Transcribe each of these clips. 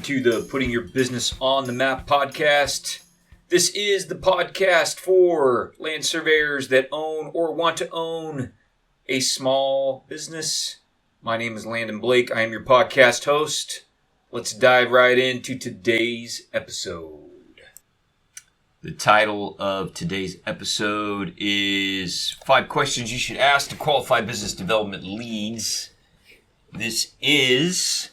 to the Putting Your Business on the Map podcast. This is the podcast for land surveyors that own or want to own a small business. My name is Landon Blake. I am your podcast host. Let's dive right into today's episode. The title of today's episode is 5 Questions You Should Ask to Qualified Business Development Leads. This is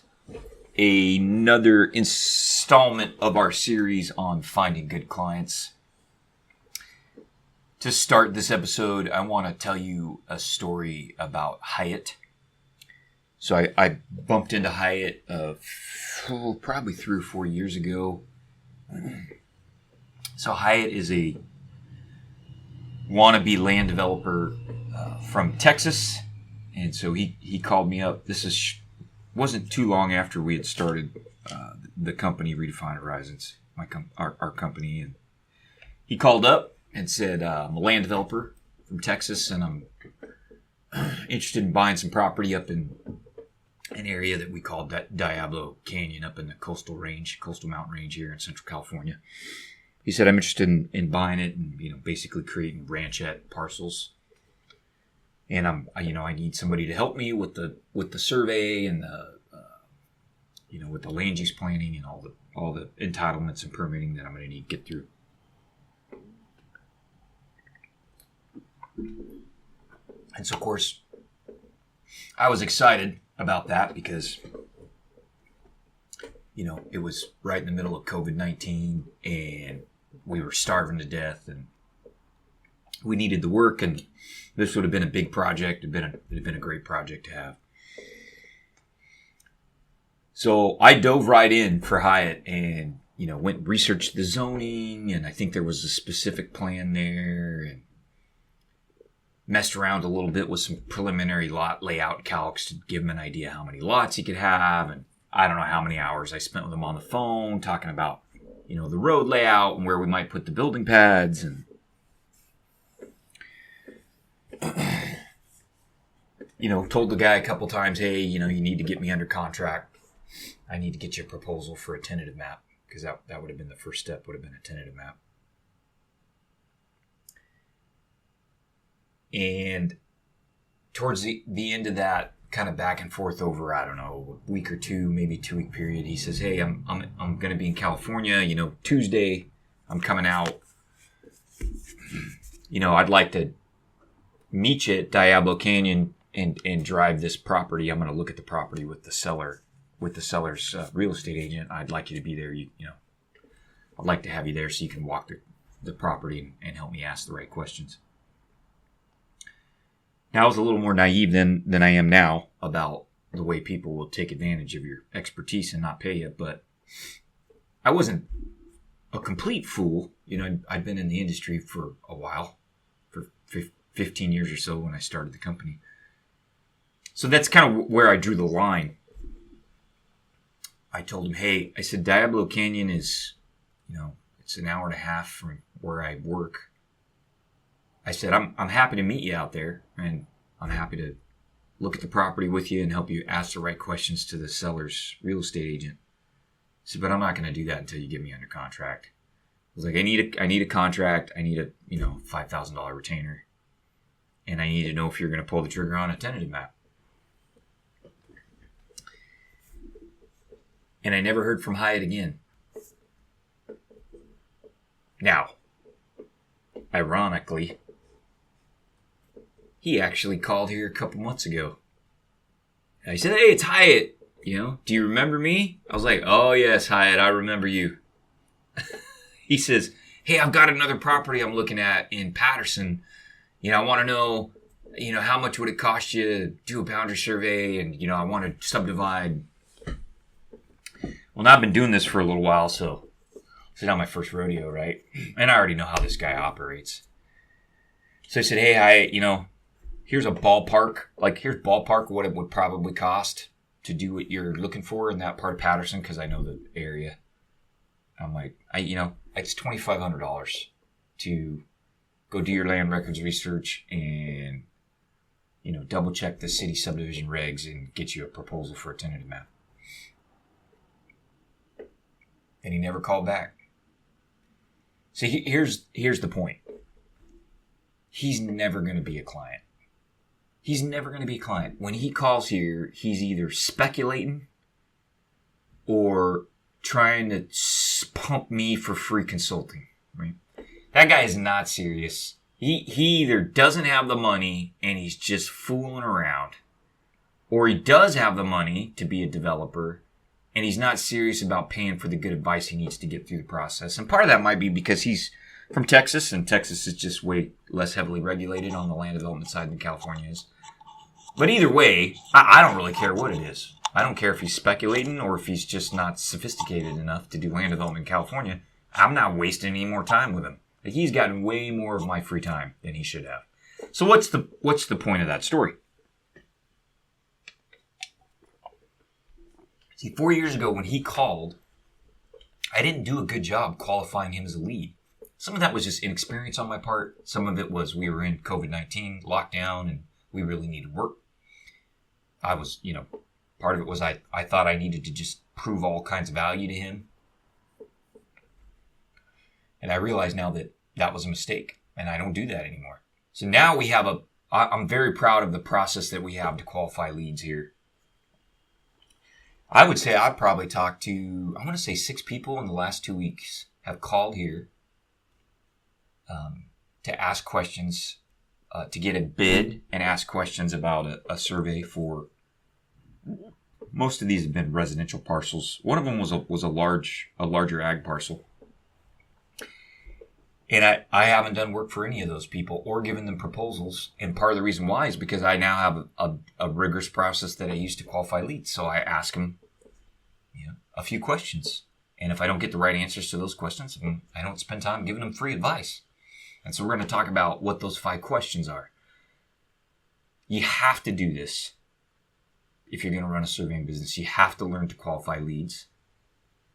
another installment of our series on finding good clients. To start this episode, I want to tell you a story about Hyatt. So I bumped into Hyatt probably 3 or 4 years ago. So Hyatt is a wannabe land developer from Texas. And so he called me up. Wasn't too long after we had started the company, Redefine Horizons, our company. And he called up and said, I'm a land developer from Texas, and I'm interested in buying some property up in an area that we call Diablo Canyon up in the coastal mountain range here in Central California. He said, I'm interested in buying it and, basically creating ranchette parcels. And I need somebody to help me with the survey and with the land use planning and all the entitlements and permitting that I'm going to need to get through. And so, of course, I was excited about that because, it was right in the middle of COVID-19 and we were starving to death and we needed the work, and this would have been a big project. It'd have been a great project to have. So I dove right in for Hyatt and, went and researched the zoning, and I think there was a specific plan there, and messed around a little bit with some preliminary lot layout calcs to give him an idea how many lots he could have. And I don't know how many hours I spent with him on the phone talking about, the road layout and where we might put the building pads. And told the guy a couple times, hey, you need to get me under contract. I need to get you a proposal for a tentative map, because that would have been the first step, would have been a tentative map. And towards the end of that kind of back and forth over, I don't know, a week or two, maybe 2-week period, he says, hey, I'm going to be in California, Tuesday, I'm coming out. I'd like to meet you at Diablo Canyon and drive this property. I'm going to look at the property with the seller's real estate agent. I'd like you to be there. I'd like to have you there so you can walk the property and help me ask the right questions. Now, I was a little more naive than I am now about the way people will take advantage of your expertise and not pay you, but I wasn't a complete fool. I'd been in the industry for a while, for 15 years or so when I started the company. So that's kind of where I drew the line. I told him, hey, I said, Diablo Canyon is, it's an hour and a half from where I work. I said, I'm happy to meet you out there, and I'm happy to look at the property with you and help you ask the right questions to the seller's real estate agent. I said, but I'm not going to do that until you get me under contract. I was like, I need a contract. I need a, $5,000 retainer. And I need to know if you're going to pull the trigger on a tentative map. And I never heard from Hyatt again. Now, ironically, he actually called here a couple months ago. And I said, hey, it's Hyatt. Do you remember me? I was like, oh, yes, Hyatt, I remember you. He says, hey, I've got another property I'm looking at in Patterson. I want to know, how much would it cost you to do a boundary survey? And, I want to subdivide. Well, now I've been doing this for a little while, so it's not my first rodeo, right? And I already know how this guy operates. So I said, hey, Hyatt, here's a ballpark. Here's ballpark what it would probably cost to do what you're looking for in that part of Patterson, because I know the area. I'm like, it's $2,500 to go do your land records research and, double check the city subdivision regs and get you a proposal for a tentative map. and he never called back. So here's the point. He's never going to be a client. He's never going to be a client. When he calls here, he's either speculating or trying to pump me for free consulting. Right? That guy is not serious. He either doesn't have the money and he's just fooling around, or he does have the money to be a developer and he's not serious about paying for the good advice he needs to get through the process. And part of that might be because he's from Texas, and Texas is just way less heavily regulated on the land development side than California is. But either way, I don't really care what it is. I don't care if he's speculating or if he's just not sophisticated enough to do land development in California. I'm not wasting any more time with him. He's gotten way more of my free time than he should have. So what's the point of that story? See, 4 years ago when he called, I didn't do a good job qualifying him as a lead. Some of that was just inexperience on my part. Some of it was we were in COVID-19 lockdown and we really needed work. I was, part of it was I thought I needed to just prove all kinds of value to him. And I realize now that that was a mistake and I don't do that anymore. So now we have I'm very proud of the process that we have to qualify leads here. I would say I've probably talked to, I want to say 6 people in the last 2 weeks have called here to ask questions, to get a bid and ask questions about a survey for, most of these have been residential parcels. One of them was a larger ag parcel. And I haven't done work for any of those people or given them proposals. And part of the reason why is because I now have a rigorous process that I use to qualify leads. So I ask them a few questions. And if I don't get the right answers to those questions, I don't spend time giving them free advice. And so we're going to talk about what those 5 questions are. You have to do this if you're going to run a surveying business. You have to learn to qualify leads.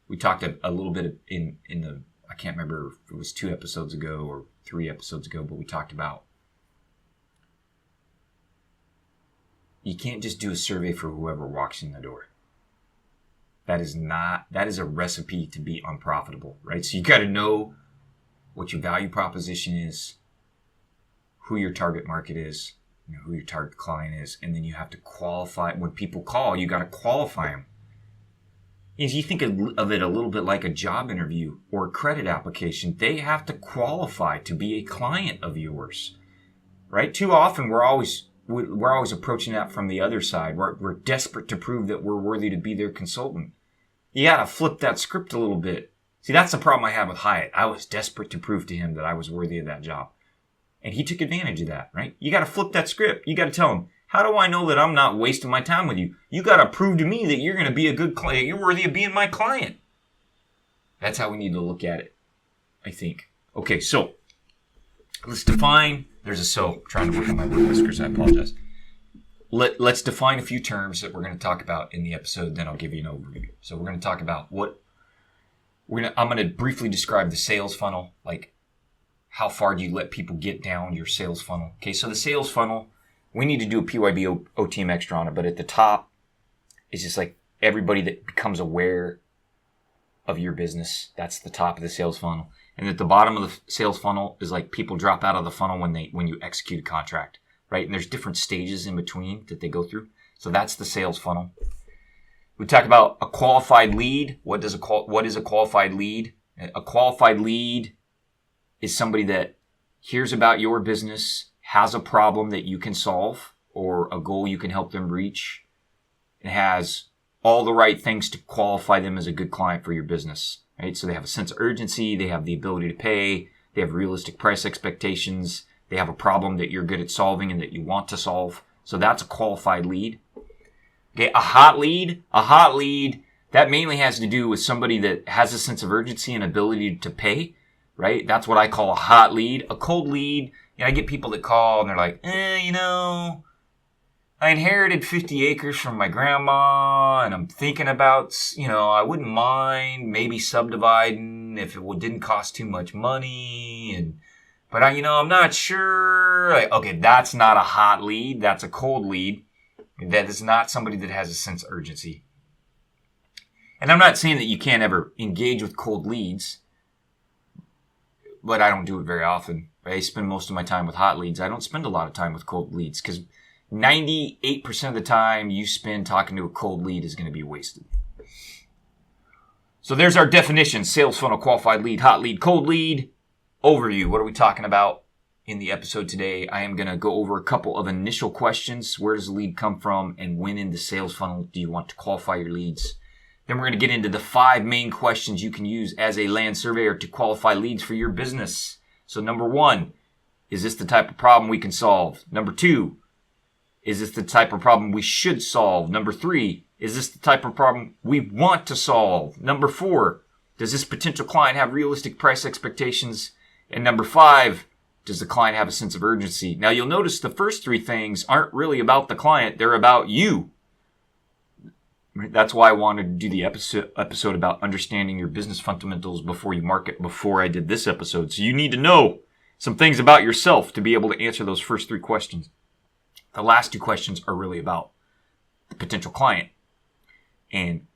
We talked a little bit in the, I can't remember if it was 2 episodes ago or 3 episodes ago, but we talked about you can't just do a survey for whoever walks in the door. That is a recipe to be unprofitable, right? So you got to know what your value proposition is, who your target market is, who your target client is, and then you have to qualify. When people call, you got to qualify them. If you think of it a little bit like a job interview or a credit application, they have to qualify to be a client of yours, right? Too often we're always approaching that from the other side. We're desperate to prove that we're worthy to be their consultant. You got to flip that script a little bit. See, that's the problem I had with Hyatt. I was desperate to prove to him that I was worthy of that job. And he took advantage of that, right? You got to flip that script. You got to tell him, how do I know that I'm not wasting my time with you? You got to prove to me that you're going to be a good client. You're worthy of being my client. That's how we need to look at it, I think. Okay, so let's define. Trying to work on my word whiskers. I apologize. Let's define a few terms that we're going to talk about in the episode. Then I'll give you an overview. So we're going to talk about I'm going to briefly describe the sales funnel, like how far do you let people get down your sales funnel. Okay, so the sales funnel, we need to do a PYB OTM extra on it, but at the top is just like everybody that becomes aware of your business. That's the top of the sales funnel. And at the bottom of the sales funnel is like people drop out of the funnel when you execute a contract, right? And there's different stages in between that they go through. So that's the sales funnel. We talk about a qualified lead. What is a qualified lead? A qualified lead is somebody that hears about your business, has a problem that you can solve or a goal you can help them reach, and has all the right things to qualify them as a good client for your business, right? So they have a sense of urgency, they have the ability to pay, they have realistic price expectations, they have a problem that you're good at solving and that you want to solve. So that's a qualified lead. Okay, a hot lead, that mainly has to do with somebody that has a sense of urgency and ability to pay, right? That's what I call a hot lead. A cold lead, I get people that call and they're like, I inherited 50 acres from my grandma and I'm thinking about, I wouldn't mind maybe subdividing if it didn't cost too much money. But I'm not sure. Okay, that's not a hot lead. That's a cold lead. That is not somebody that has a sense of urgency. And I'm not saying that you can't ever engage with cold leads, but I don't do it very often. I spend most of my time with hot leads. I don't spend a lot of time with cold leads because 98% of the time you spend talking to a cold lead is going to be wasted. So there's our definition: sales funnel, qualified lead, hot lead, cold lead. Overview. What are we talking about in the episode today? I am going to go over a couple of initial questions. Where does the lead come from? And when in the sales funnel do you want to qualify your leads? Then we're going to get into the 5 main questions you can use as a land surveyor to qualify leads for your business. So number 1, is this the type of problem we can solve? Number 2, is this the type of problem we should solve? Number 3, is this the type of problem we want to solve? Number 4, does this potential client have realistic price expectations? And number 5, does the client have a sense of urgency? Now you'll notice the first 3 things aren't really about the client, they're about you. That's why I wanted to do the episode about understanding your business fundamentals before you market before I did this episode. So you need to know some things about yourself to be able to answer those first 3 questions. The last 2 questions are really about the potential client and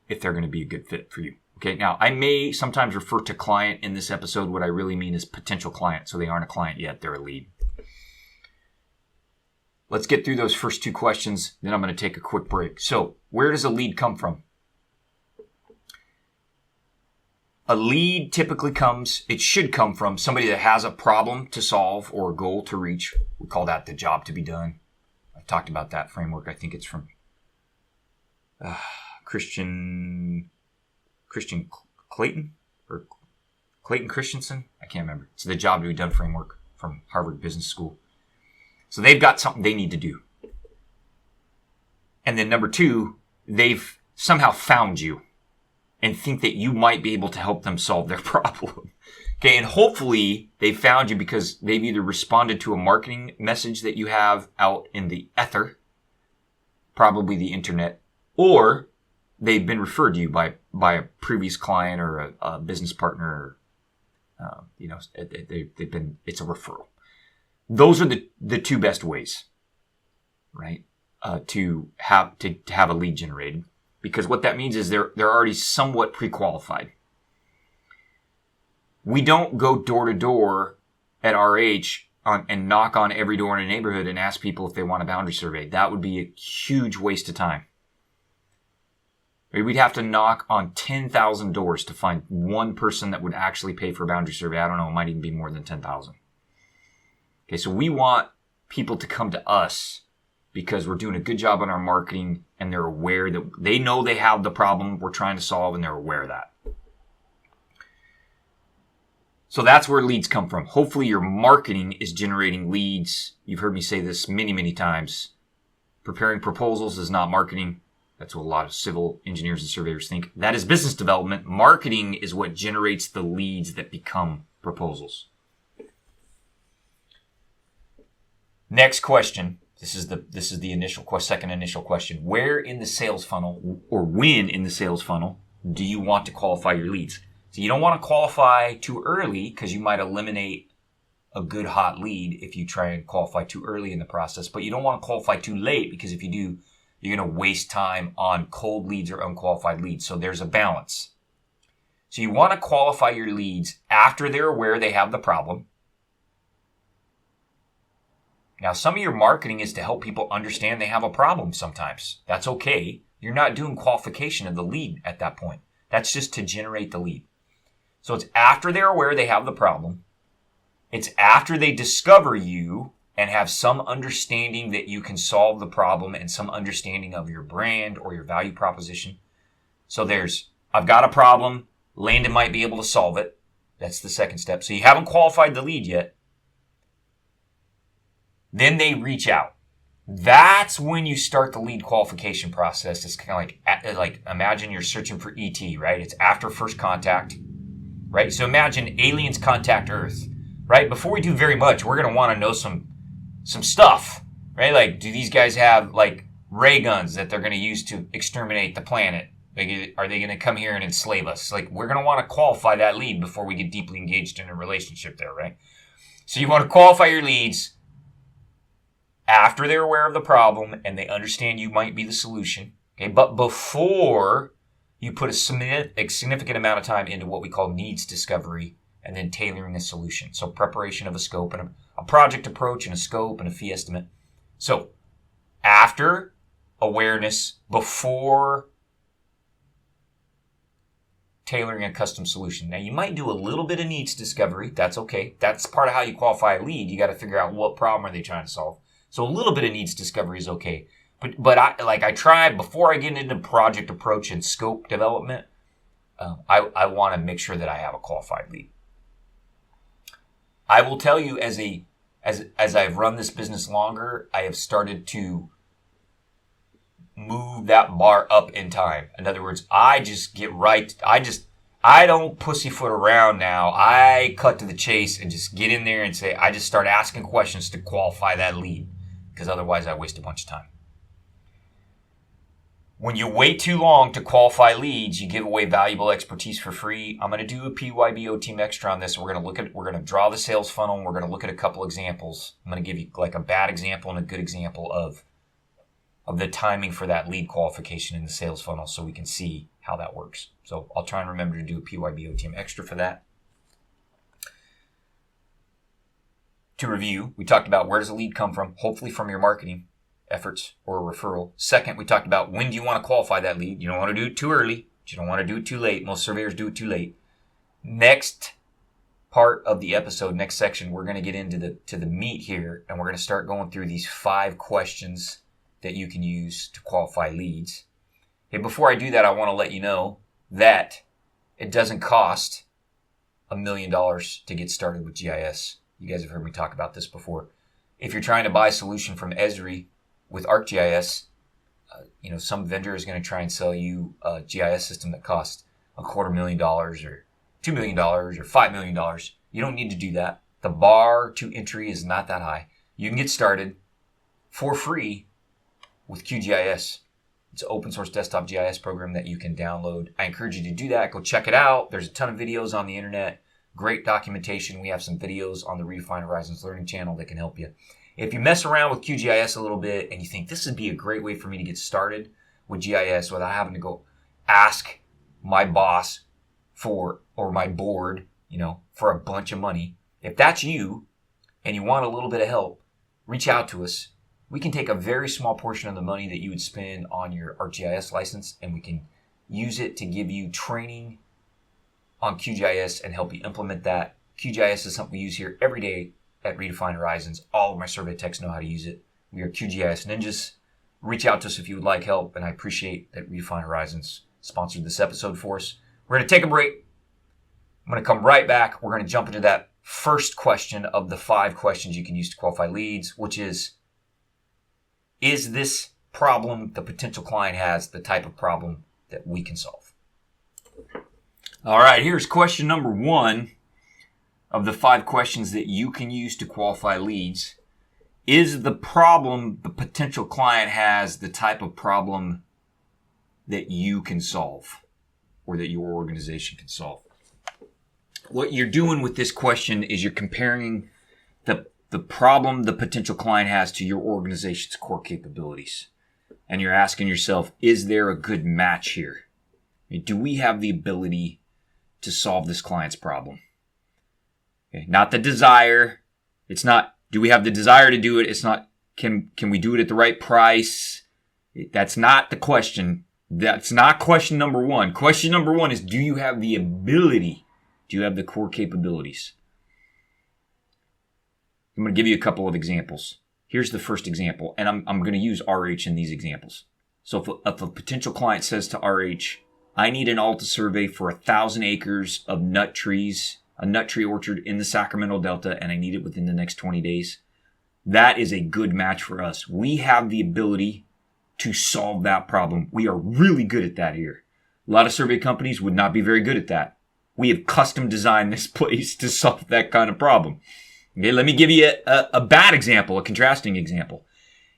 if they're going to be a good fit for you. Okay, now I may sometimes refer to client in this episode. What I really mean is potential client. So they aren't a client yet, they're a lead. Let's get through those first 2 questions, then I'm going to take a quick break. So, where does a lead come from? A lead typically should come from somebody that has a problem to solve or a goal to reach. We call that the job to be done. I've talked about that framework. I think it's from Christian Clayton or Clayton Christensen. I can't remember. It's the job to be done framework from Harvard Business School. So they've got something they need to do. And then number 2, they've somehow found you and think that you might be able to help them solve their problem. Okay, and hopefully they found you because they've either responded to a marketing message that you have out in the ether, probably the internet, or they've been referred to you by a previous client or a business partner. It's a referral. Those are the 2 best ways, right? To have a lead generated, because what that means is they're already somewhat pre-qualified. We don't go door to door at RH and knock on every door in a neighborhood and ask people if they want a boundary survey. That would be a huge waste of time. We'd have to knock on 10,000 doors to find one person that would actually pay for a boundary survey. I don't know, it might even be more than 10,000. Okay, so we want people to come to us because we're doing a good job on our marketing and they're aware that they know they have the problem we're trying to solve and they're aware of that. So that's where leads come from. Hopefully your marketing is generating leads. You've heard me say this many, many times. Preparing proposals is not marketing. That's what a lot of civil engineers and surveyors think. That is business development. Marketing is what generates the leads that become proposals. Next question. This is the second initial question. Where in the sales funnel, or when in the sales funnel, do you want to qualify your leads? So you don't want to qualify too early because you might eliminate a good hot lead if you try and qualify too early in the process. But you don't want to qualify too late because if you do, you're going to waste time on cold leads or unqualified leads. So there's a balance. So you want to qualify your leads after they're aware they have the problem. Now, some of your marketing is to help people understand they have a problem sometimes. That's okay. You're not doing qualification of the lead at that point. That's just to generate the lead. So it's after they're aware they have the problem. It's after they discover you and have some understanding that you can solve the problem and some understanding of your brand or your value proposition. So I've got a problem. Landon might be able to solve it. That's the second step. So you haven't qualified the lead yet. Then they reach out. That's when you start the lead qualification process. It's kind of like imagine you're searching for ET, right? It's after first contact, right? So imagine aliens contact Earth, right? Before we do very much, we're going to want to know some stuff, right? Like, do these guys have like ray guns that they're going to use to exterminate the planet? Like, are they going to come here and enslave us? Like, we're going to want to qualify that lead before we get deeply engaged in a relationship there, right? So you want to qualify your leads after they're aware of the problem and they understand you might be the solution. Okay, but before you put a significant amount of time into what we call needs discovery and then tailoring a solution. So preparation of a scope and a project approach and a scope and a fee estimate. So after awareness, before tailoring a custom solution. Now, you might do a little bit of needs discovery. That's okay. That's part of how you qualify a lead. You got to figure out what problem are they trying to solve. So a little bit of needs discovery is okay. But I try, before I get into project approach and scope development, I want to make sure that I have a qualified lead. I will tell you, as I've run this business longer, I have started to move that bar up in time. In other words, I don't pussyfoot around now. I cut to the chase and just get in there and say, I just start asking questions to qualify that lead, because otherwise I waste a bunch of time. When you wait too long to qualify leads, you give away valuable expertise for free. I'm going to do a PYBO Team Extra on this. We're going to draw the sales funnel, and we're going to look at a couple examples. I'm going to give you like a bad example and a good example of the timing for that lead qualification in the sales funnel, so we can see how that works. So I'll try and remember to do a PYBO Team Extra for that. To review, we talked about where does a lead come from? Hopefully from your marketing efforts or a referral. Second, we talked about when do you want to qualify that lead? You don't want to do it too early, but you don't want to do it too late. Most surveyors do it too late. Next part of the episode, next section, we're going to get into the meat here, and we're going to start going through these 5 questions that you can use to qualify leads. And before I do that, I want to let you know that it doesn't cost $1 million to get started with GIS. You guys have heard me talk about this before. If you're trying to buy a solution from Esri with ArcGIS, some vendor is going to try and sell you a GIS system that costs $250,000 or $2 million or $5 million. You don't need to do that. The bar to entry is not that high. You can get started for free with QGIS. It's an open source desktop GIS program that you can download. I encourage you to do that. Go check it out. There's a ton of videos on the internet. Great documentation. We have some videos on the Redefine Horizons Learning channel that can help you. If you mess around with QGIS a little bit and you think this would be a great way for me to get started with GIS without having to go ask my boss or my board, for a bunch of money, if that's you and you want a little bit of help, reach out to us. We can take a very small portion of the money that you would spend on your ArcGIS license, and we can use it to give you training on QGIS and help you implement that. QGIS is something we use here every day at Redefine Horizons. All of my survey techs know how to use it. We are QGIS ninjas. Reach out to us if you would like help, and I appreciate that Redefine Horizons sponsored this episode for us. We're going to take a break. I'm going to come right back. We're going to jump into that first question of the 5 questions you can use to qualify leads, which is this problem the potential client has the type of problem that we can solve? All right, here's question number 1 of the 5 questions that you can use to qualify leads. Is the problem the potential client has the type of problem that you can solve or that your organization can solve? What you're doing with this question is you're comparing the problem the potential client has to your organization's core capabilities. And you're asking yourself, is there a good match here? Do we have the ability to solve this client's problem? Okay, not the desire. It's not, do we have the desire to do it? It's not, can we do it at the right price? That's not the question. That's not question number 1. Question number 1 is, do you have the ability? Do you have the core capabilities? I'm going to give you a couple of examples. Here's the first example, and I'm going to use RH in these examples. So if a potential client says to RH, I need an Alta survey for 1,000 acres of nut trees, a nut tree orchard in the Sacramento Delta, and I need it within the next 20 days, that is a good match for us. We have the ability to solve that problem. We are really good at that here. A lot of survey companies would not be very good at that. We have custom designed this place to solve that kind of problem. Okay, let me give you a bad example, a contrasting example.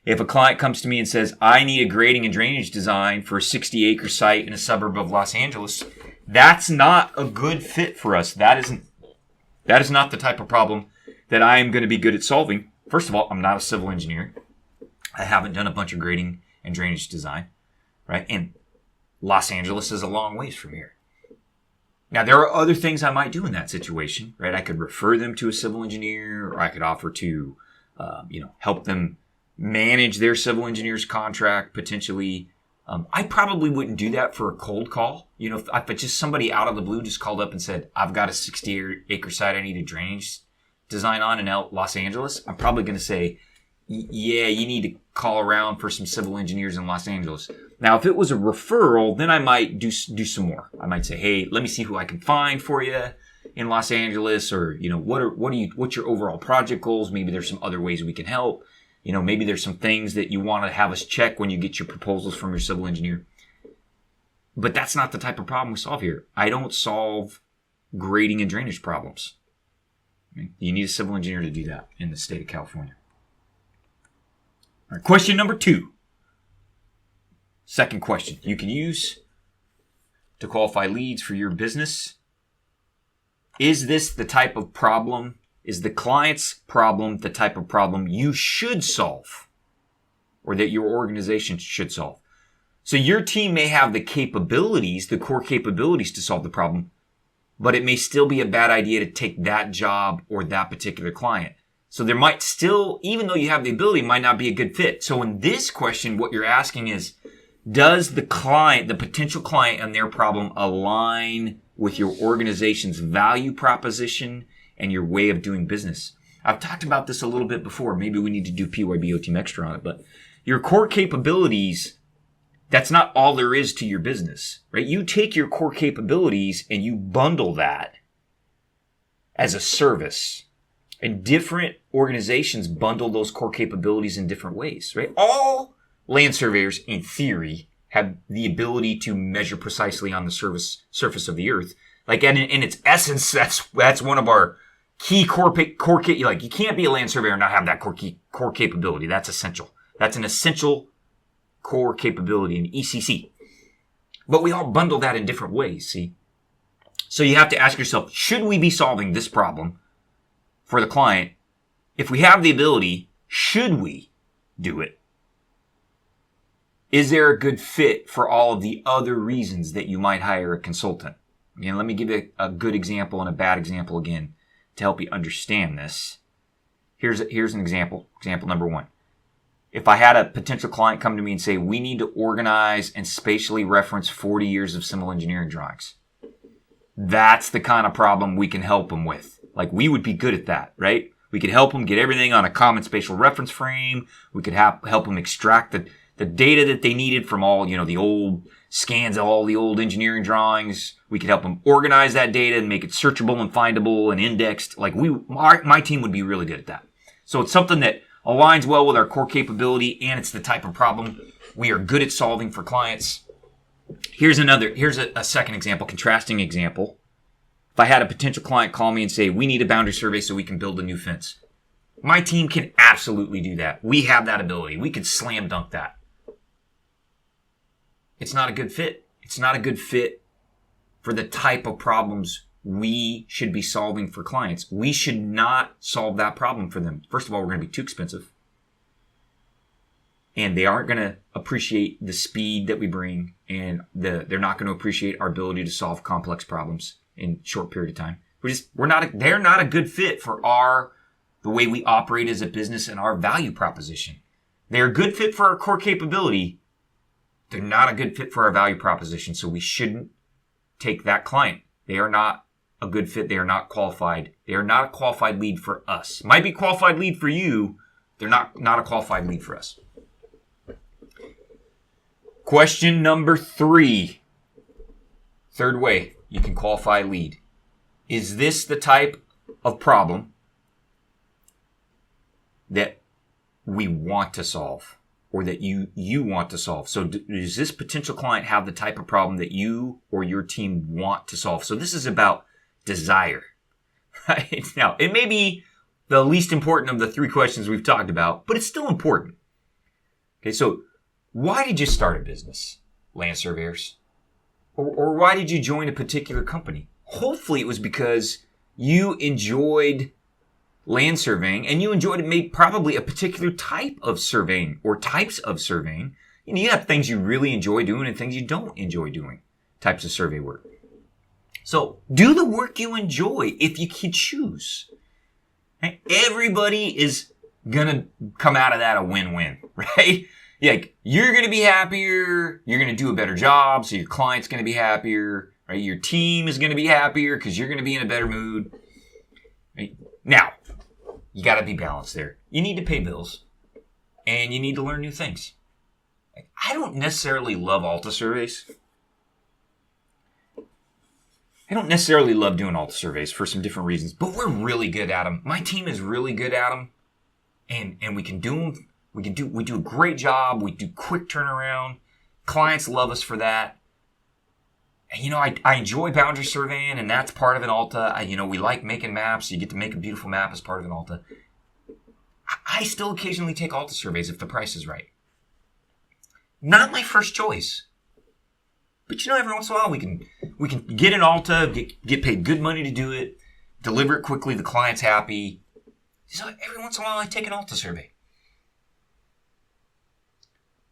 If a client comes to me and says, I need a grading and drainage design for a 60-acre site in a suburb of Los Angeles, that's not a good fit for us. That is not the type of problem that I am going to be good at solving. First of all, I'm not a civil engineer. I haven't done a bunch of grading and drainage design, right? And Los Angeles is a long ways from here. Now, there are other things I might do in that situation, right? I could refer them to a civil engineer, or I could offer to, help them manage their civil engineer's contract potentially. I probably wouldn't do that for a cold call. If just somebody out of the blue just called up and said, I've got a 60-acre site I need a drainage design on in Los Angeles, I'm probably going to say, yeah, you need to call around for some civil engineers in Los Angeles. Now, if it was a referral, then I might do some more. I might say, hey, let me see who I can find for you in Los Angeles, or, what's your overall project goals? Maybe there's some other ways we can help. Maybe there's some things that you want to have us check when you get your proposals from your civil engineer. But that's not the type of problem we solve here. I don't solve grading and drainage problems. You need a civil engineer to do that in the state of California. All right, question number 2. Second question you can use to qualify leads for your business. Is this the type of problem? Is the client's problem the type of problem you should solve, or that your organization should solve? So your team may have the capabilities, the core capabilities to solve the problem, but it may still be a bad idea to take that job or that particular client. So there might still, even though you have the ability, might not be a good fit. So in this question, what you're asking is, does the client, the potential client, and their problem align with your organization's value proposition and your way of doing business? I've talked about this a little bit before. Maybe we need to do PYBO Team Extra on it, but your core capabilities, that's not all there is to your business, right? You take your core capabilities and you bundle that as a service. And different organizations bundle those core capabilities in different ways, right? All land surveyors, in theory, have the ability to measure precisely on the surface of the earth. Like, in its essence, that's one of our key core like, you can't be a land surveyor and not have that core capability. That's essential. That's an essential core capability in ECC. But we all bundle that in different ways, see? So you have to ask yourself, should we be solving this problem for the client? If we have the ability, should we do it? Is there a good fit for all of the other reasons that you might hire a consultant? Again, let me give you a good example and a bad example again to help you understand this. Here's an example. Example number 1. If I had a potential client come to me and say, we need to organize and spatially reference 40 years of civil engineering drawings. That's the kind of problem we can help them with. Like, we would be good at that, right? We could help them get everything on a common spatial reference frame. We could help them extract the data that they needed from all, the old scans of all the old engineering drawings. We could help them organize that data and make it searchable and findable and indexed. Like, my team would be really good at that. So it's something that aligns well with our core capability, and it's the type of problem we are good at solving for clients. Here's a second example, contrasting example. If I had a potential client call me and say, we need a boundary survey so we can build a new fence. My team can absolutely do that. We have that ability. We could slam dunk that. It's not a good fit. It's not a good fit for the type of problems we should be solving for clients. We should not solve that problem for them. First of all, we're going to be too expensive. And they aren't going to appreciate the speed that we bring, and they're not going to appreciate our ability to solve complex problems in a short period of time. They're not a good fit for the way we operate as a business and our value proposition. They're a good fit for our core capability. They're not a good fit for our value proposition, so we shouldn't take that client. They are not a good fit. They are not qualified. They are not a qualified lead for us. Might be a qualified lead for you. They're not a qualified lead for us. Question number 3. Third way you can qualify a lead. Is this the type of problem that we want to solve, or that you want to solve? So does this potential client have the type of problem that you or your team want to solve? So this is about desire, right? Now, it may be the least important of the 3 questions we've talked about, but it's still important. Okay, so why did you start a business, land surveyors? Or why did you join a particular company? Hopefully it was because you enjoyed land surveying, and you enjoyed probably a particular type of surveying or types of surveying. You have things you really enjoy doing and things you don't enjoy doing, types of survey work. So do the work you enjoy if you can choose. Right? Everybody is going to come out of that a win-win, right? Like, you're going to be happier. You're going to do a better job. So your client's going to be happier, right? Your team is going to be happier because you're going to be in a better mood. Right? Now, you got to be balanced there. You need to pay bills and you need to learn new things. I don't necessarily love Alta surveys. I don't necessarily love doing Alta surveys for some different reasons, but we're really good at them. My team is really good at them, and we can do them. We do a great job. We do quick turnaround. Clients love us for that. And, I enjoy boundary surveying, and that's part of an Alta. We like making maps. You get to make a beautiful map as part of an Alta. I still occasionally take Alta surveys if the price is right. Not my first choice. But every once in a while we can get an Alta, get paid good money to do it, deliver it quickly, the client's happy. So every once in a while I take an Alta survey.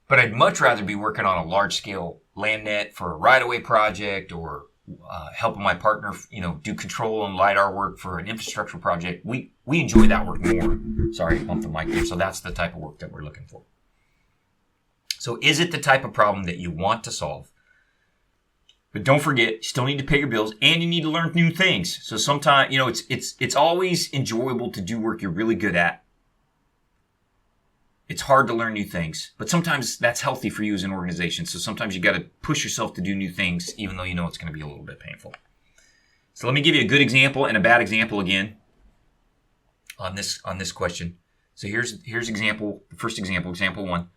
But I'd much rather be working on a large scale land net for a right-of-way project or helping my partner, do control and LiDAR work for an infrastructure project. We enjoy that work more. Sorry, I bumped the mic there. So that's the type of work that we're looking for. So is it the type of problem that you want to solve? But don't forget, you still need to pay your bills and you need to learn new things. So sometimes, it's always enjoyable to do work you're really good at. It's hard to learn new things, but sometimes that's healthy for you as an organization. So sometimes you got to push yourself to do new things, even though it's going to be a little bit painful. So let me give you a good example and a bad example again on this question. So here's example, the first example 1.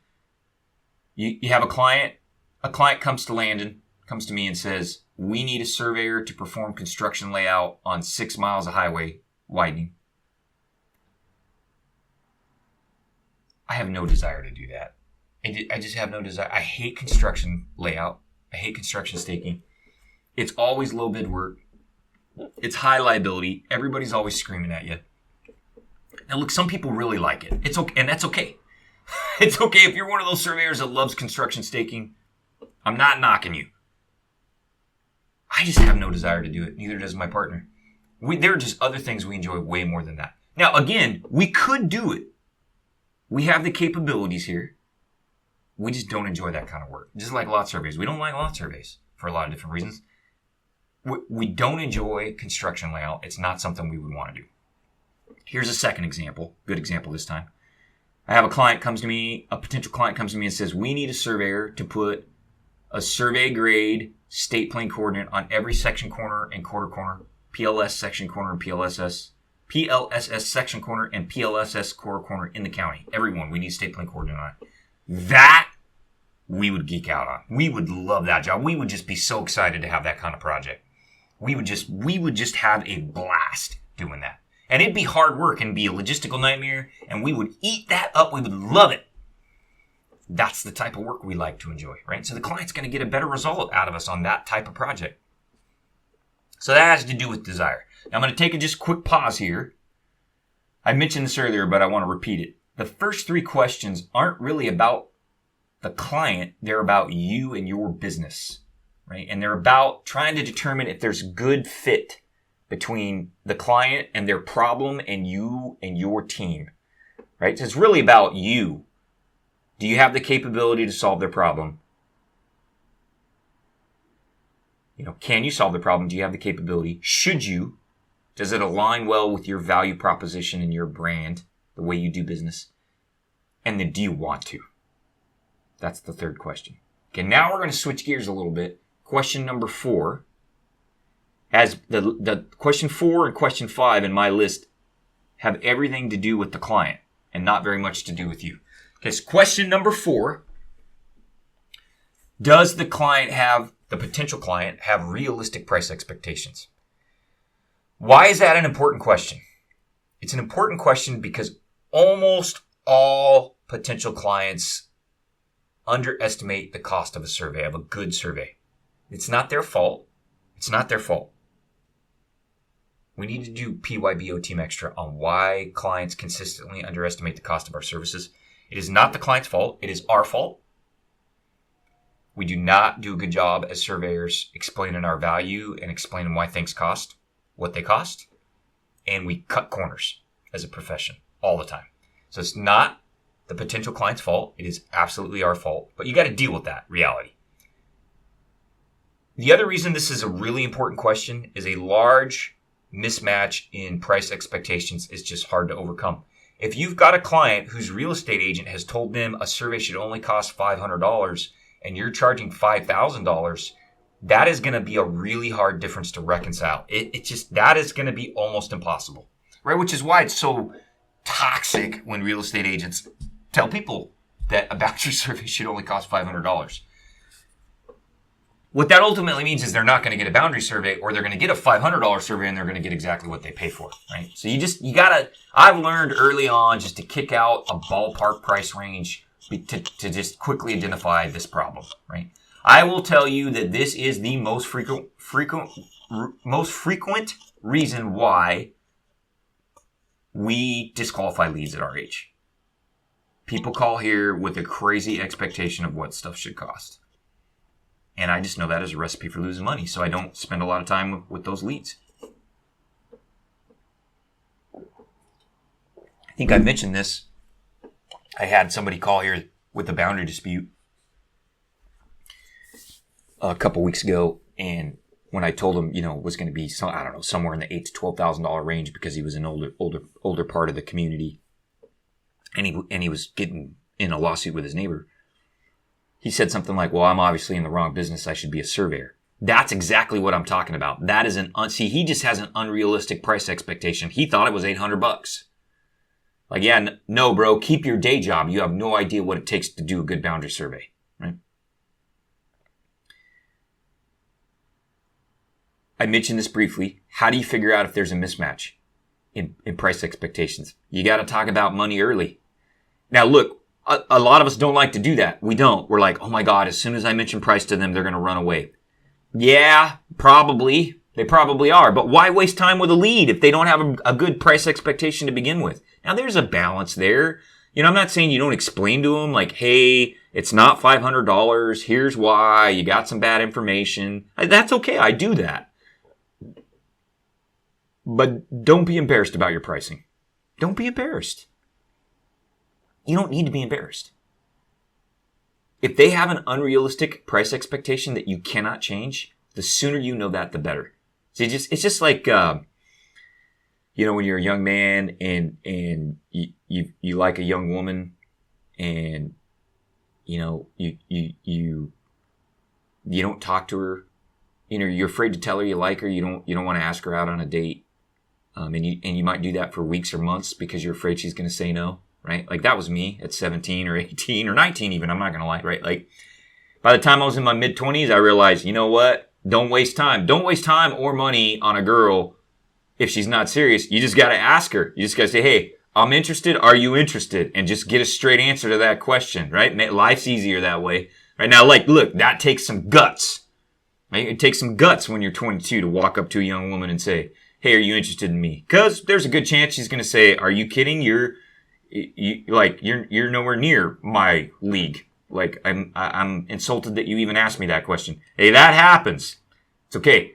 You have a client comes to me and says, we need a surveyor to perform construction layout on 6 miles of highway widening. I have no desire to do that. I just have no desire. I hate construction layout. I hate construction staking. It's always low bid work. It's high liability. Everybody's always screaming at you. Now look, some people really like it. It's okay, and that's okay. It's okay if you're one of those surveyors that loves construction staking. I'm not knocking you. I just have no desire to do it. Neither does my partner. There are just other things we enjoy way more than that. Now, again, we could do it. We have the capabilities here. We just don't enjoy that kind of work. Just like lot surveys. We don't like lot surveys for a lot of different reasons. We don't enjoy construction layout. It's not something we would want to do. Here's a second example. Good example this time. I have a potential client comes to me and says, we need a surveyor to put a survey grade state plane coordinate on every section corner and quarter corner, PLS section corner and PLSS section corner and PLSS quarter corner in the county. Everyone, we need state plane coordinate on it. That we would geek out on. We would love that job. We would just be so excited to have that kind of project. We would just have a blast doing that. And it'd be hard work and be a logistical nightmare, and we would eat that up. We would love it. That's the type of work we like to enjoy, right? So the client's going to get a better result out of us on that type of project. So that has to do with desire. Now I'm going to take a just quick pause here. I mentioned this earlier, but I want to repeat it. The first 3 questions aren't really about the client. They're about you and your business, right? And they're about trying to determine if there's good fit between the client and their problem and you and your team, right? So it's really about you. Do you have the capability to solve their problem? Can you solve the problem? Do you have the capability? Should you? Does it align well with your value proposition and your brand, the way you do business? And then do you want to? That's the third question. Okay, now we're going to switch gears a little bit. Question number 4. As the question 4 and question 5 in my list have everything to do with the client and not very much to do with you. Okay, so question number 4. Does the potential client have realistic price expectations? Why is that an important question? It's an important question because almost all potential clients underestimate the cost of a survey, of a good survey. It's not their fault. It's not their fault. We need to do PYBO Team Extra on why clients consistently underestimate the cost of our services. It is not the client's fault. It is our fault. We do not do a good job as surveyors explaining our value and explaining why things cost what they cost. And we cut corners as a profession all the time. So it's not the potential client's fault. It is absolutely our fault. But you got to deal with that reality. The other reason this is a really important question is a large mismatch in price expectations is just hard to overcome. If you've got a client whose real estate agent has told them a survey should only cost $500 and you're charging $5,000, that is going to be a really hard difference to reconcile. That is going to be almost impossible, right? Which is why it's so toxic when real estate agents tell people that a boundary survey should only cost $500. What that ultimately means is they're not going to get a boundary survey, or they're going to get a $500 survey and they're going to get exactly what they pay for, right? So you gotta, I've learned early on just to kick out a ballpark price range to just quickly identify this problem, right? I will tell you that this is the most frequent reason why we disqualify leads at our age. People call here with a crazy expectation of what stuff should cost. And I just know that is a recipe for losing money, so I don't spend a lot of time with those leads. I think I mentioned this. I had somebody call here with a boundary dispute a couple weeks ago, and when I told him, it was going to be somewhere in the $8,000 to $12,000 range because he was an older part of the community, and he was getting in a lawsuit with his neighbor. He said something like, well, I'm obviously in the wrong business. I should be a surveyor. That's exactly what I'm talking about. That is he just has an unrealistic price expectation. He thought it was $800. Like, yeah, no, bro, keep your day job. You have no idea what it takes to do a good boundary survey, right? I mentioned this briefly. How do you figure out if there's a mismatch in price expectations? You got to talk about money early. Now, look, a lot of us don't like to do that. We don't. We're like, oh my God, as soon as I mention price to them, they're going to run away. Yeah, probably. They probably are. But why waste time with a lead if they don't have a good price expectation to begin with? Now, there's a balance there. I'm not saying you don't explain to them like, hey, it's not $500. Here's why. You got some bad information. That's okay. I do that. But don't be embarrassed about your pricing. Don't be embarrassed. You don't need to be embarrassed. If they have an unrealistic price expectation that you cannot change, the sooner you know that, the better. So it's just like, when you're a young man and you like a young woman, and you don't talk to her, you're afraid to tell her you like her. You don't want to ask her out on a date, and you might do that for weeks or months because you're afraid she's going to say no. Right? Like that was me at 17 or 18 or 19 even. I'm not going to lie, right? Like by the time I was in my mid 20s, I realized, you know what? Don't waste time. Don't waste time or money on a girl if she's not serious. You just got to ask her. You just got to say, hey, I'm interested. Are you interested? And just get a straight answer to that question, right? Life's easier that way. Right now, look, that takes some guts. Right? It takes some guts when you're 22 to walk up to a young woman and say, hey, are you interested in me? Because there's a good chance she's going to say, are you kidding? You're nowhere near my league. Like I'm insulted that you even asked me that question. Hey, that happens. It's okay.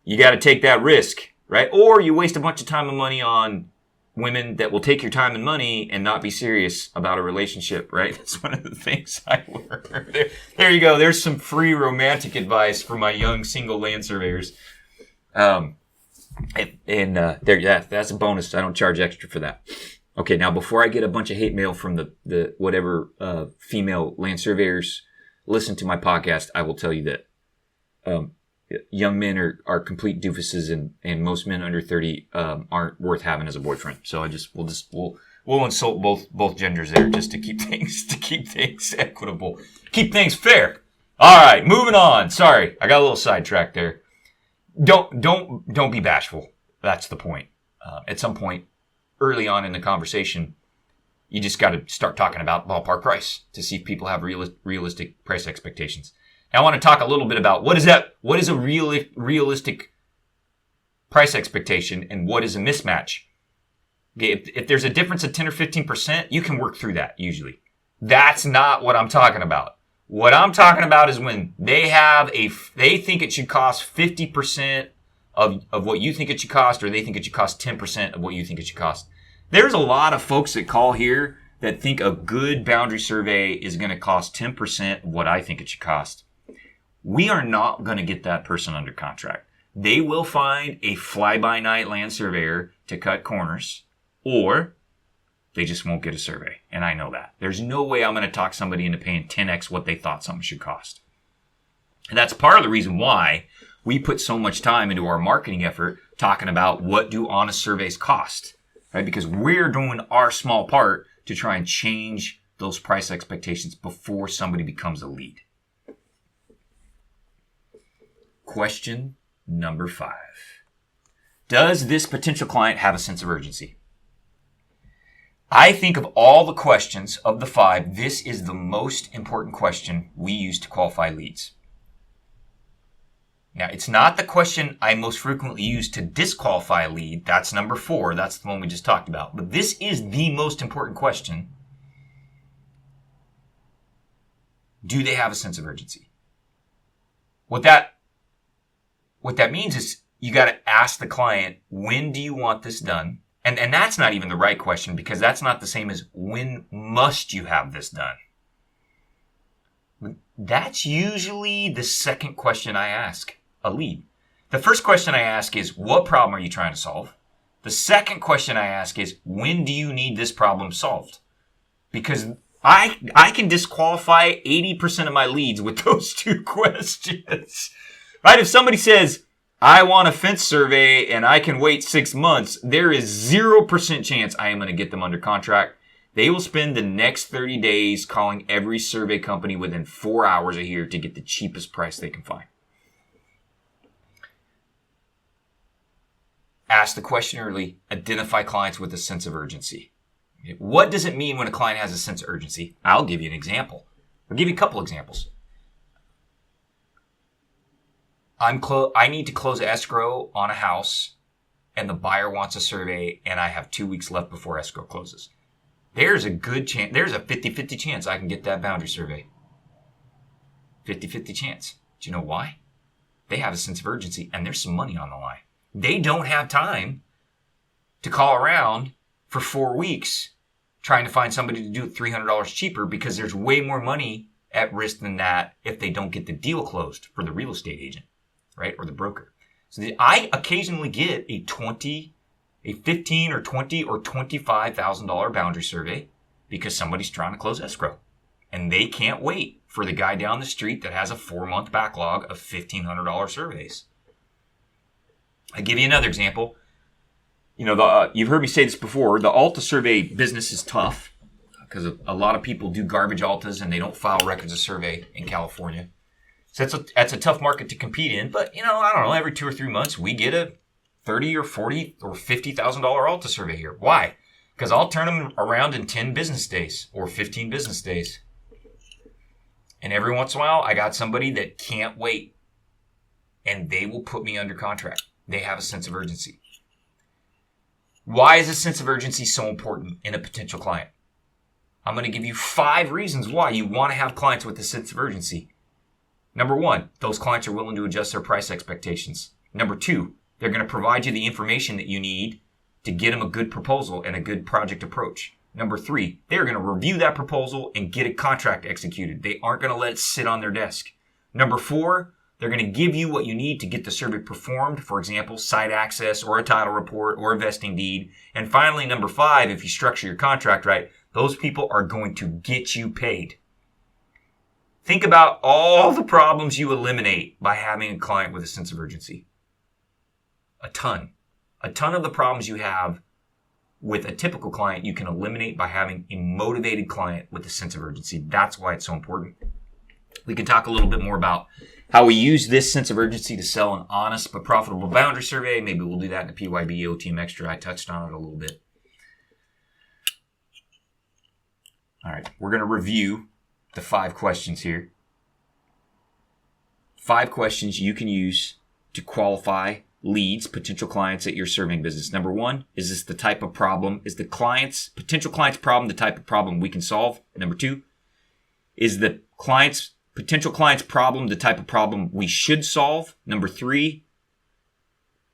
You got to take that risk, right? Or you waste a bunch of time and money on women that will take your time and money and not be serious about a relationship, right? That's one of the things I learned. There you go. There's some free romantic advice for my young single land surveyors. That's a bonus. I don't charge extra for that. Okay, now before I get a bunch of hate mail from the whatever female land surveyors listen to my podcast, I will tell you that young men are complete doofuses, and most men under 30 aren't worth having as a boyfriend. So we'll insult both genders there just to keep things equitable, keep things fair. All right, moving on. Sorry, I got a little sidetracked there. Don't be bashful. That's the point. At some point early on in the conversation, you just got to start talking about ballpark price to see if people have realistic price expectations. Now, I want to talk a little bit about what is a realistic price expectation and what is a mismatch. Okay, if there's a difference of 10 or 15%, you can work through that usually. That's not what I'm talking about. What I'm talking about is when they think it should cost 50% of what you think it should cost, or they think it should cost 10% of what you think it should cost. There's a lot of folks that call here that think a good boundary survey is going to cost 10% of what I think it should cost. We are not going to get that person under contract. They will find a fly-by-night land surveyor to cut corners, or they just won't get a survey. And I know that. There's no way I'm going to talk somebody into paying 10x what they thought something should cost. And that's part of the reason why we put so much time into our marketing effort talking about what do honest surveys cost, right? Because we're doing our small part to try and change those price expectations before somebody becomes a lead. Question number 5. Does this potential client have a sense of urgency? I think of all the questions of the 5, this is the most important question we use to qualify leads. Now, it's not the question I most frequently use to disqualify a lead. That's number 4. That's the one we just talked about. But this is the most important question. Do they have a sense of urgency? What that means is you got to ask the client, when do you want this done? And that's not even the right question, because that's not the same as when must you have this done. That's usually the second question I ask a lead. The first question I ask is, what problem are you trying to solve? The second question I ask is, when do you need this problem solved? Because I can disqualify 80% of my leads with those 2 questions. Right? If somebody says, I want a fence survey and I can wait 6 months, there is 0% chance I am going to get them under contract. They will spend the next 30 days calling every survey company within 4 hours a year to get the cheapest price they can find. Ask the question early. Identify clients with a sense of urgency. What does it mean when a client has a sense of urgency? I'll give you an example. I'll give you a couple examples. I need to close escrow on a house, and the buyer wants a survey, and I have 2 weeks left before escrow closes. There's a good chance, there's a 50-50 chance I can get that boundary survey. 50-50 chance. Do you know why? They have a sense of urgency, and there's some money on the line. They don't have time to call around for 4 weeks trying to find somebody to do it $300 cheaper, because there's way more money at risk than that if they don't get the deal closed for the real estate agent, right? Or the broker. So I occasionally get a $15 or $20 or $25,000 boundary survey because somebody's trying to close escrow, and they can't wait for the guy down the street that has a 4-month backlog of $1,500 surveys. I give you another example. You've heard me say this before. The Alta survey business is tough because a lot of people do garbage Altas and they don't file records of survey in California. So that's a tough market to compete in. But, I don't know, every 2 or 3 months we get a $30 or $40 or $50,000 Alta survey here. Why? Because I'll turn them around in 10 business days or 15 business days. And every once in a while, I got somebody that can't wait, and they will put me under contract. They have a sense of urgency. Why is a sense of urgency so important in a potential client? I'm going to give you 5 reasons why you want to have clients with a sense of urgency. Number 1, those clients are willing to adjust their price expectations. Number 2, they're going to provide you the information that you need to get them a good proposal and a good project approach. Number 3, they're going to review that proposal and get a contract executed. They aren't going to let it sit on their desk. Number 4, they're going to give you what you need to get the survey performed, for example, site access or a title report or a vesting deed. And finally, number 5, if you structure your contract right, those people are going to get you paid. Think about all the problems you eliminate by having a client with a sense of urgency. A ton of the problems you have with a typical client you can eliminate by having a motivated client with a sense of urgency. That's why it's so important. We can talk a little bit more about how we use this sense of urgency to sell an honest but profitable boundary survey. Maybe we'll do that in the PYB OTM Extra. I touched on it a little bit. All right, we're going to review the 5 questions here. 5 questions you can use to qualify leads, potential clients at your surveying business. Number 1, is this the type of problem? Is the potential client's problem the type of problem we can solve? Number 2, is the client's potential client's problem the type of problem we should solve? Number 3,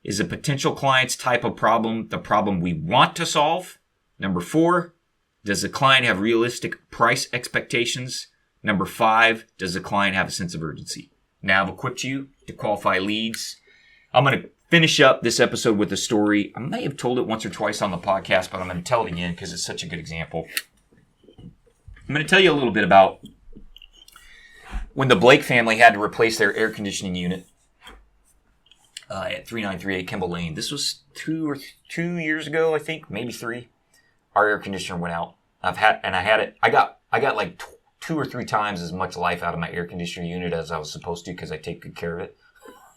is a potential client's type of problem the problem we want to solve? Number 4, does the client have realistic price expectations? Number 5, does the client have a sense of urgency? Now I've equipped you to qualify leads. I'm going to finish up this episode with a story. I may have told it once or twice on the podcast, but I'm going to tell it again because it's such a good example. I'm going to tell you a little bit about when the Blake family had to replace their air conditioning unit at 3938 Kimball Lane. This was 2 years ago, I think, maybe 3. Our air conditioner went out. I got like 2 or 3 times as much life out of my air conditioner unit as I was supposed to because I take good care of it.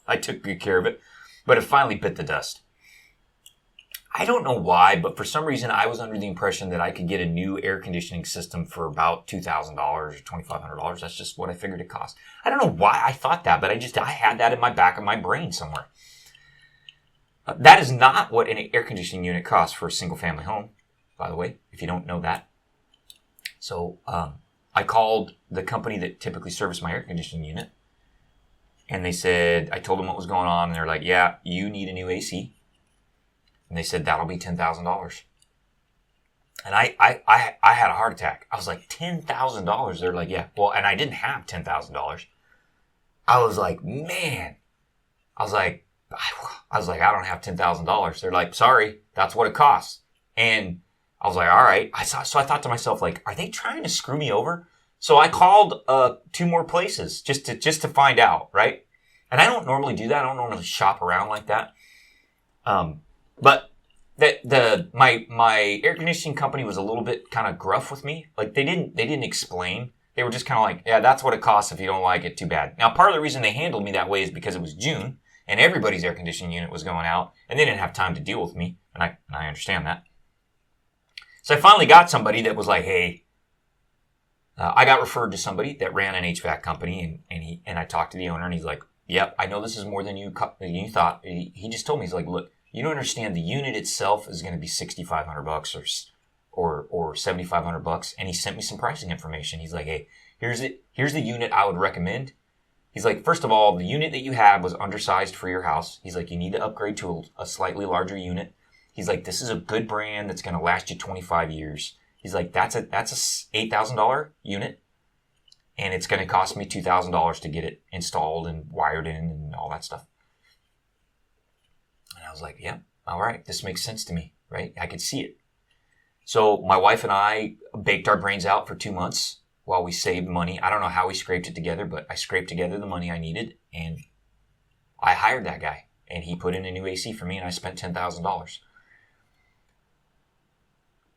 I took good care of it, but it finally bit the dust. I don't know why, but for some reason I was under the impression that I could get a new air conditioning system for about $2,000 or $2,500. That's just what I figured it cost. I don't know why I thought that, but I had that in my back of my brain somewhere. That is not what an air conditioning unit costs for a single family home, by the way, if you don't know that. So I called the company that typically serviced my air conditioning unit, and they said, I told them what was going on, and they're like, yeah, you need a new AC. And they said, that'll be $10,000. And I had a heart attack. I was like, $10,000? They're like, yeah. Well, and I didn't have $10,000. I was like, man. I was like, I don't have $10,000. They're like, sorry, that's what it costs. And I was like, all right. So I thought to myself, like, are they trying to screw me over? So I called 2 more places just to find out, right? And I don't normally do that. I don't normally shop around like that. But my air conditioning company was a little bit kind of gruff with me. Like they didn't explain. They were just kind of like, yeah, that's what it costs. If you don't like it, too bad. Now, part of the reason they handled me that way is because it was June and everybody's air conditioning unit was going out and they didn't have time to deal with me. And I understand that. So I finally got somebody that was like, hey, I got referred to somebody that ran an HVAC company and I talked to the owner and he's like, yep, I know this is more than you thought. He just told me, he's like, look, you don't understand. The unit itself is going to be $6,500 or $7,500, and he sent me some pricing information. He's like, "Hey, here's the unit I would recommend." He's like, first of all, the unit that you had was undersized for your house. He's like, you need to upgrade to a slightly larger unit. He's like, this is a good brand that's going to last you 25 years. He's like, that's a $8,000 unit, and it's going to cost me $2,000 to get it installed and wired in and all that stuff. And I was like, yeah, all right, this makes sense to me, right? I could see it. So my wife and I baked our brains out for 2 months while we saved money. I don't know how we scraped it together, but I scraped together the money I needed, and I hired that guy, and he put in a new AC for me, and I spent $10,000.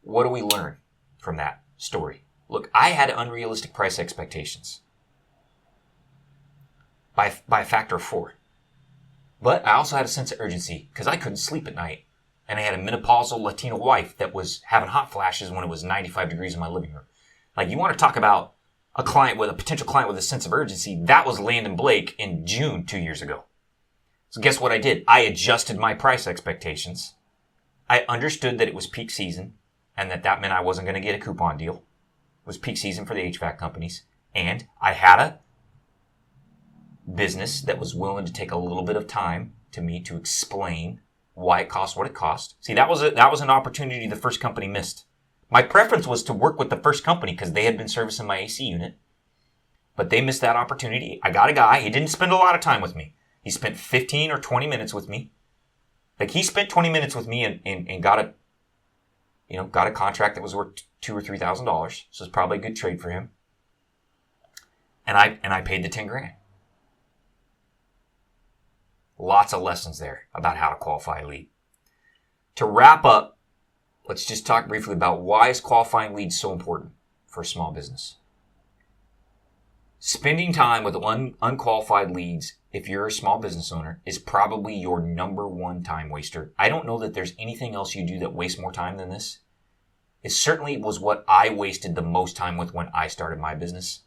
What do we learn from that story? Look, I had unrealistic price expectations by a factor of 4. But I also had a sense of urgency because I couldn't sleep at night. And I had a menopausal Latina wife that was having hot flashes when it was 95 degrees in my living room. Like, you want to talk about a potential client with a sense of urgency, that was Landon Blake in June 2 years ago. So guess what I did? I adjusted my price expectations. I understood that it was peak season and that meant I wasn't going to get a coupon deal. It was peak season for the HVAC companies. And I had a business that was willing to take a little bit of time to me to explain why it cost what it cost. See, that was an opportunity the first company missed. My preference was to work with the first company because they had been servicing my AC unit, but they missed that opportunity. I got a guy. He didn't spend a lot of time with me. He spent 15 or 20 minutes with me. Like, he spent 20 minutes with me and got a contract that was worth $2,000 or $3,000. So it's probably a good trade for him. And I paid the 10 grand. Lots of lessons there about how to qualify a lead. To wrap up, let's just talk briefly about why is qualifying leads so important for a small business. Spending time with unqualified leads, if you're a small business owner, is probably your number one time waster. I don't know that there's anything else you do that wastes more time than this. It certainly was what I wasted the most time with when I started my business.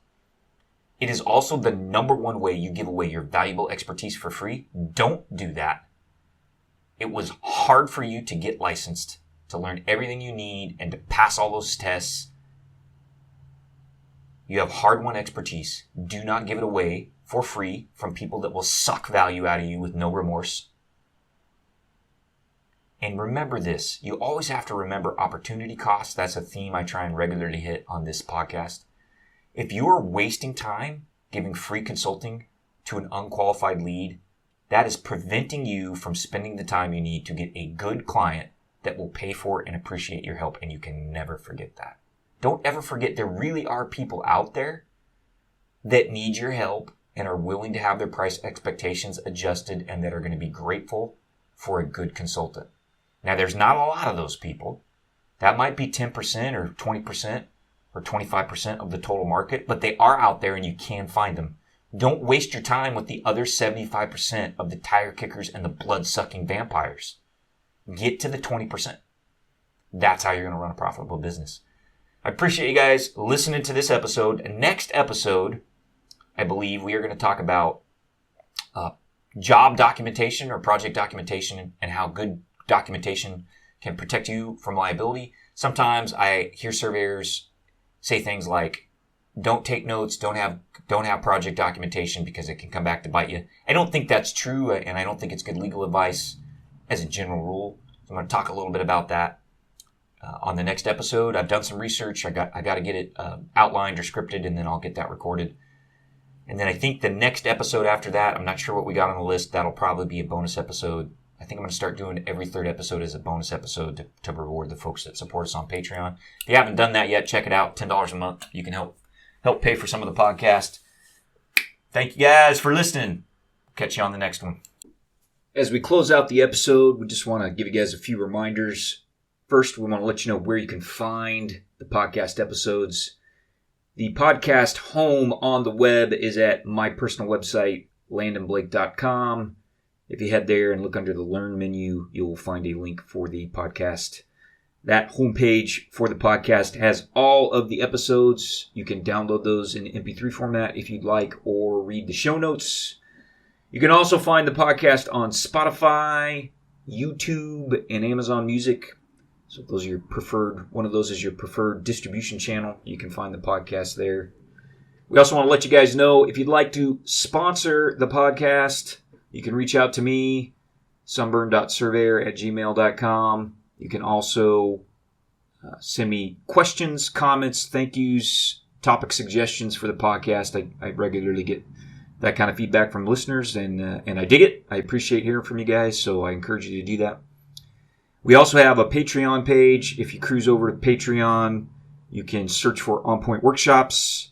It is also the number one way you give away your valuable expertise for free. Don't do that. It was hard for you to get licensed, to learn everything you need, and to pass all those tests. You have hard-won expertise. Do not give it away for free from people that will suck value out of you with no remorse. And remember this. You always have to remember opportunity costs. That's a theme I try and regularly hit on this podcast. If you are wasting time giving free consulting to an unqualified lead, that is preventing you from spending the time you need to get a good client that will pay for and appreciate your help, and you can never forget that. Don't ever forget there really are people out there that need your help and are willing to have their price expectations adjusted and that are going to be grateful for a good consultant. Now, there's not a lot of those people. That might be 10% or 20% or 25% of the total market, but they are out there and you can find them. Don't waste your time with the other 75% of the tire kickers and the blood-sucking vampires. Get to the 20%. That's how you're going to run a profitable business. I appreciate you guys listening to this episode. Next episode, I believe we are going to talk about job documentation or project documentation and how good documentation can protect you from liability. Sometimes I hear surveyors say things like, don't take notes, don't have project documentation because it can come back to bite you. I don't think that's true, and I don't think it's good legal advice as a general rule. So I'm going to talk a little bit about that on the next episode. I've done some research. I got to get it outlined or scripted, and then I'll get that recorded. And then I think the next episode after that, I'm not sure what we got on the list. That'll probably be a bonus episode. I think I'm going to start doing every third episode as a bonus episode to reward the folks that support us on Patreon. If you haven't done that yet, check it out. $10 a month. You can help pay for some of the podcast. Thank you guys for listening. Catch you on the next one. As we close out the episode, we just want to give you guys a few reminders. First, we want to let you know where you can find the podcast episodes. The podcast home on the web is at my personal website, landonblake.com. If you head there and look under the Learn menu, you'll find a link for the podcast. That homepage for the podcast has all of the episodes. You can download those in MP3 format if you'd like, or read the show notes. You can also find the podcast on Spotify, YouTube, and Amazon Music. So if those are your preferred, one of those is your preferred distribution channel, you can find the podcast there. We also want to let you guys know if you'd like to sponsor the podcast, you can reach out to me, sunburn.surveyor@gmail.com. You can also send me questions, comments, thank yous, topic suggestions for the podcast. I regularly get that kind of feedback from listeners, and I dig it. I appreciate hearing from you guys, so I encourage you to do that. We also have a Patreon page. If you cruise over to Patreon, you can search for On Point Workshops,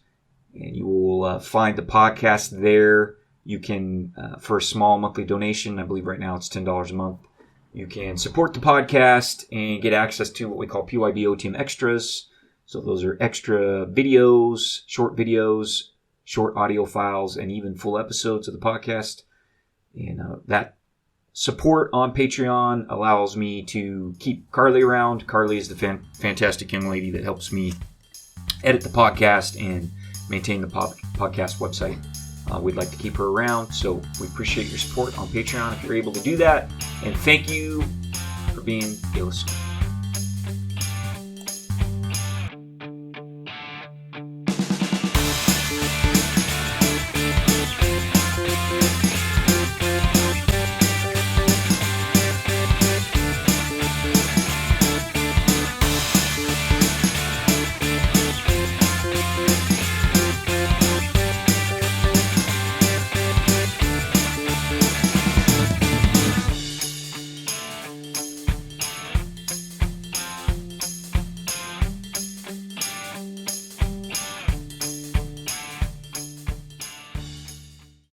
and you will find the podcast there. You can, for a small monthly donation, I believe right now it's $10 a month, you can support the podcast and get access to what we call PYB OTM extras. So those are extra videos, short audio files, and even full episodes of the podcast. And that support on Patreon allows me to keep Carly around. Carly is the fantastic young lady that helps me edit the podcast and maintain the podcast website. We'd like to keep her around, so we appreciate your support on Patreon if you're able to do that. And thank you for being a listener.